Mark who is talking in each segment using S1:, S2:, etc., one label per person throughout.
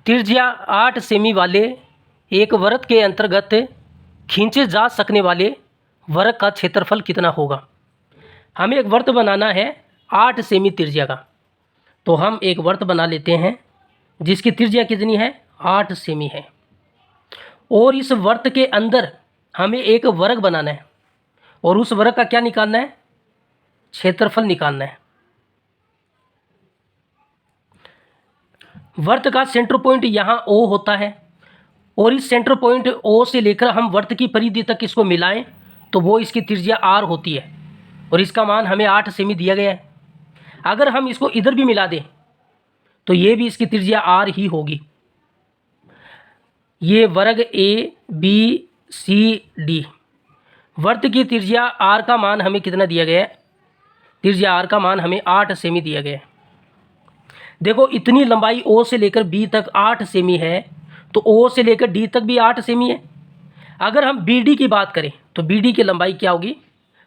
S1: त्रिज्या 8 सेमी वाले एक वृत्त के अंतर्गत खींचे जा सकने वाले वृत्त का क्षेत्रफल कितना होगा। हमें एक वृत्त बनाना है 8 सेमी त्रिज्या का। तो हम एक वृत्त बना लेते हैं जिसकी त्रिज्या कितनी है, 8 सेमी है। और इस वृत्त के अंदर हमें एक वर्ग बनाना है और उस वर्ग का क्या निकालना है, क्षेत्रफल निकालना है। वृत्त का सेंटर पॉइंट यहाँ O होता है और इस सेंटर पॉइंट O से लेकर हम वृत्त की परिधि तक इसको मिलाएं तो वो इसकी त्रिज्या R होती है और इसका मान हमें 8 सेमी दिया गया है। अगर हम इसको इधर भी मिला दें तो ये भी इसकी त्रिज्या R ही होगी। ये वर्ग ABCD वृत्त की त्रिज्या R का मान हमें कितना दिया गया है, त्रिज्या R का मान हमें 8 सेमी दिया गया है। देखो इतनी लंबाई O से लेकर B तक 8 सेमी है तो O से लेकर D तक भी 8 सेमी है। अगर हम BD की बात करें तो BD की लंबाई क्या होगी,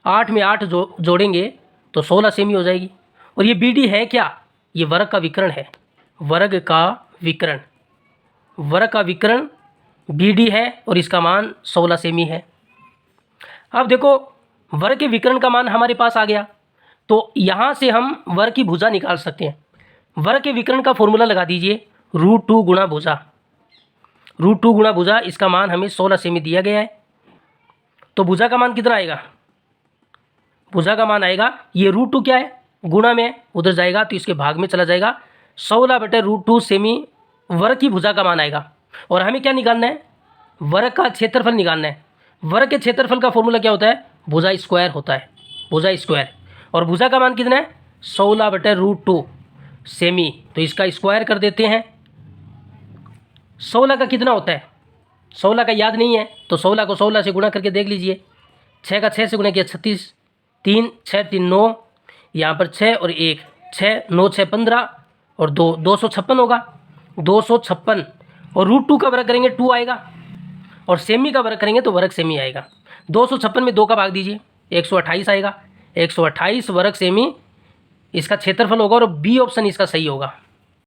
S1: 8 में 8 जोड़ेंगे तो 16 सेमी हो जाएगी। और ये BD है क्या, ये वर्ग का विकर्ण है, वर्ग का विकर्ण, वर्ग का विकर्ण BD है और इसका मान 16 सेमी है। अब देखो वर्ग के विकर्ण का मान हमारे पास आ गया तो यहाँ से हम वर्ग की भुजा निकाल सकते हैं। वर्ग के विकर्ण का फॉर्मूला लगा दीजिए, √2 गुणा भुजा, √2 गुणा भुजा, इसका मान हमें 16 सेमी दिया गया है। तो भुजा का मान कितना आएगा, भुजा का मान आएगा, ये √2 क्या है, गुणा में उधर जाएगा तो इसके भाग में चला जाएगा, 16/√2 सेमी वर्ग की भुजा का मान आएगा। और हमें क्या निकालना है, वर्ग का क्षेत्रफल निकालना है। वर्ग के क्षेत्रफल का फॉर्मूला क्या होता है, भुजा स्क्वायर होता है, भुजा स्क्वायर। और भुजा का मान कितना है, 16/√2 सेमी, तो इसका स्क्वायर कर देते हैं। 16 का कितना होता है, 16 का याद नहीं है तो 16 को 16 से गुणा करके देख लीजिए। 6 का 6 से गुणा किया 36, 3 6 3 9, यहाँ पर 6 और 1 6 9 6 15 और 2 256 होगा, 256। और √2 का वर्ग करेंगे 2 आएगा और सेमी का वर्ग करेंगे तो वर्ग सेमी आएगा। 256 में 2 का भाग दीजिए, 128 आएगा, 128 वर्ग सेमी इसका क्षेत्रफल होगा और बी ऑप्शन इसका सही होगा।